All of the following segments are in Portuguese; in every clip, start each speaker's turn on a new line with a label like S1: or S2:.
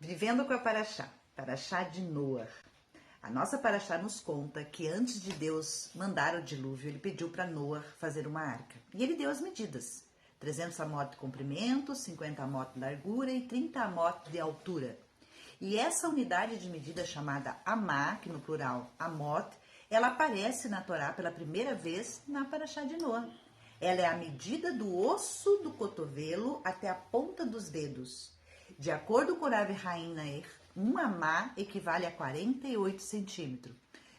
S1: Vivendo com a Paraxá, Paraxá de Noar. A nossa Paraxá nos conta que antes de Deus mandar o dilúvio, ele pediu para Noar fazer uma arca. E ele deu as medidas: 300 amot de comprimento, 50 amot de largura e 30 amot de altura. E essa unidade de medida chamada amá, que no plural amot, ela aparece na Torá pela primeira vez na Paraxá de Noar. Ela é a medida do osso do cotovelo até a ponta dos dedos. De acordo com Rav Haim Nair, um amá equivale a 48 centímetros.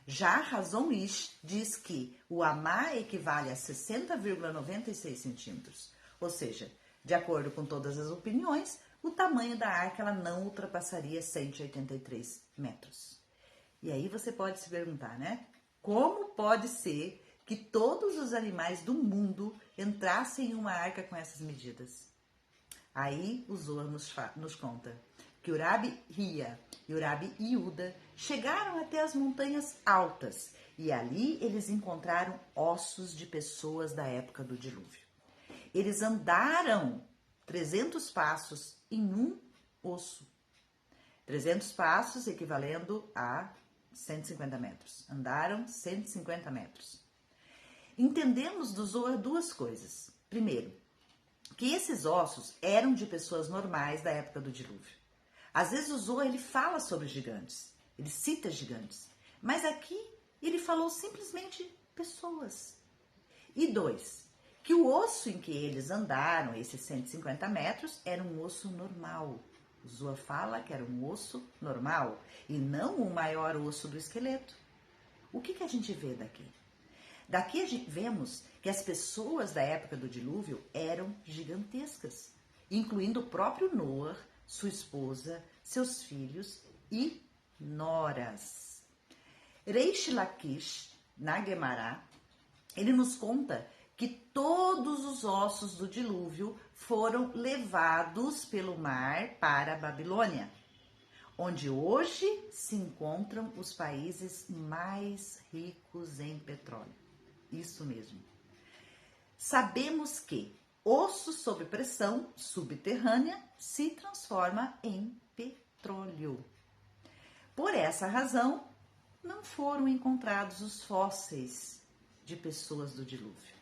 S1: Já Hazon Ish diz que o amá equivale a 60,96 centímetros. Ou seja, de acordo com todas as opiniões, o tamanho da arca ela não ultrapassaria 183 metros. E aí você pode se perguntar, né? Como pode ser que todos os animais do mundo entrassem em uma arca com essas medidas? Aí o Zohar nos conta que o Rabi Hia e o Rabi Yehuda chegaram até as montanhas altas e ali eles encontraram ossos de pessoas da época do dilúvio. Eles andaram 300 passos em um osso. 300 passos equivalendo a 150 metros. Andaram 150 metros. Entendemos do Zohar duas coisas. Primeiro, que esses ossos eram de pessoas normais da época do dilúvio. Às vezes o Zohar ele fala sobre gigantes, ele cita gigantes, mas aqui ele falou simplesmente pessoas. E dois, que o osso em que eles andaram, esses 150 metros, era um osso normal. O Zohar fala que era um osso normal e não o maior osso do esqueleto. O que a gente vê daqui? Daqui vemos que as pessoas da época do dilúvio eram gigantescas, incluindo o próprio Noar, sua esposa, seus filhos e noras. Reish Lakish, na Guemará, ele nos conta que todos os ossos do dilúvio foram levados pelo mar para a Babilônia, onde hoje se encontram os países mais ricos em petróleo. Isso mesmo. Sabemos que osso sob pressão subterrânea se transforma em petróleo. Por essa razão, não foram encontrados os fósseis de pessoas do dilúvio.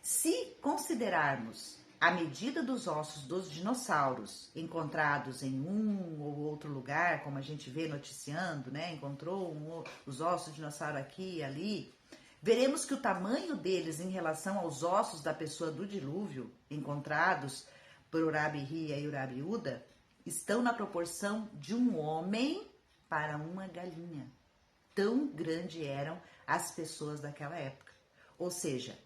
S1: Se considerarmos a medida dos ossos dos dinossauros encontrados em um ou outro lugar, como a gente vê noticiando, né? Encontrou os ossos do dinossauro aqui e ali, veremos que o tamanho deles em relação aos ossos da pessoa do dilúvio, encontrados por Urabi Hia e Urabi Uda, estão na proporção de um homem para uma galinha. Tão grande eram as pessoas daquela época. Ou seja,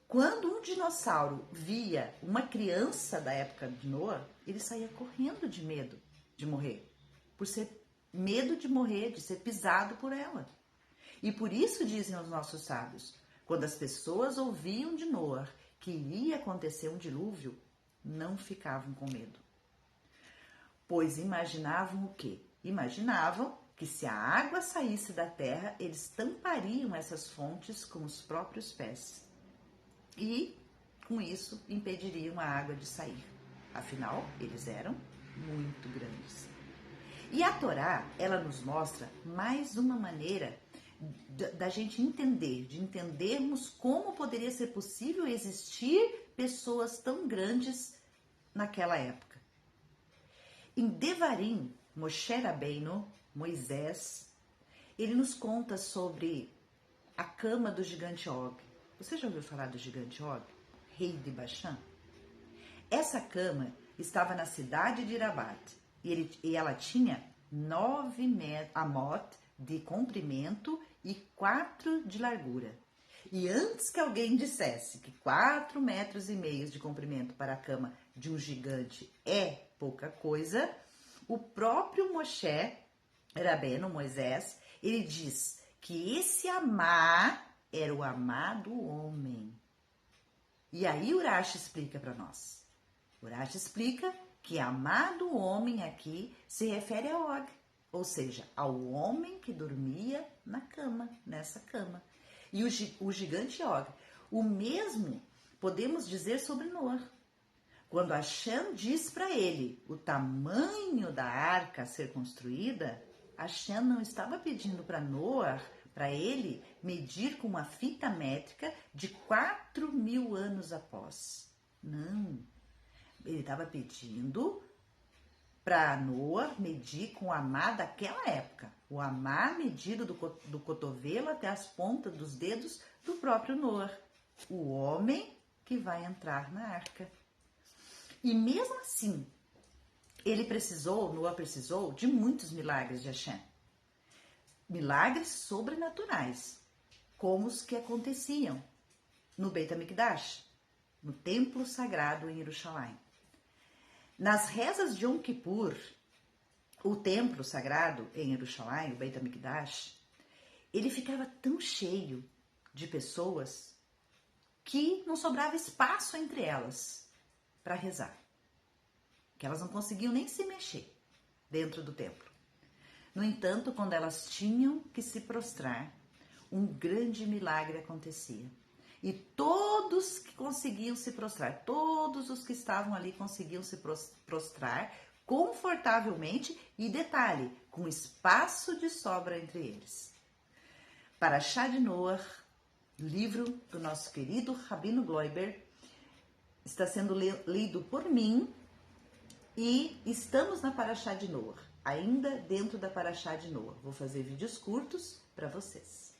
S1: quando um dinossauro via uma criança da época de Noar, ele saía correndo de medo de morrer. Por ser medo de morrer, de ser pisado por ela. E por isso dizem os nossos sábios, quando as pessoas ouviam de Noar que iria acontecer um dilúvio, não ficavam com medo. Pois imaginavam o quê? Imaginavam que se a água saísse da terra, eles tampariam essas fontes com os próprios pés. E, com isso, impediriam a água de sair. Afinal, eles eram muito grandes. E a Torá, ela nos mostra mais uma maneira da gente entender, de entendermos como poderia ser possível existir pessoas tão grandes naquela época. Em Devarim, Moshe Rabbeinu, Moisés, ele nos conta sobre a cama do gigante Og. Você já ouviu falar do gigante Og, rei de Bashan? Essa cama estava na cidade de Rabat e ela tinha 9 amot de comprimento e 4 de largura. E antes que alguém dissesse que 4,5 metros de comprimento para a cama de um gigante é pouca coisa, o próprio Moshe Rabbeinu, Moisés, ele diz que esse amá era o amá do homem. E aí Urashi explica para nós. Urashi explica que amá do homem aqui se refere a Og, ou seja, ao homem que dormia na cama, nessa cama. E o gigante Og, o mesmo podemos dizer sobre Noar. Quando Hashem diz para ele o tamanho da arca a ser construída, Hashem não estava pedindo para Noah, para ele, medir com uma fita métrica de 4.000 anos após. Não. Ele estava pedindo para Noah medir com o amá daquela época. O amá medido do cotovelo até as pontas dos dedos do próprio Noah. O homem que vai entrar na arca. E mesmo assim, Noah precisou de muitos milagres de Hashem. Milagres sobrenaturais, como os que aconteciam no Beit HaMikdash, no templo sagrado em Jerusalém. Nas rezas de Yom Kippur, o templo sagrado em Jerusalém, o Beit HaMikdash, ele ficava tão cheio de pessoas que não sobrava espaço entre elas para rezar, que elas não conseguiam nem se mexer dentro do templo. No entanto, quando elas tinham que se prostrar, um grande milagre acontecia. E todos que conseguiam se prostrar, todos os que estavam ali conseguiam se prostrar confortavelmente e, detalhe, com espaço de sobra entre eles. Parashá de Noah, livro do nosso querido Rabino Gloiber, está sendo lido por mim e estamos na Parashá de Noah, ainda dentro da Parashá de Noah. Vou fazer vídeos curtos para vocês.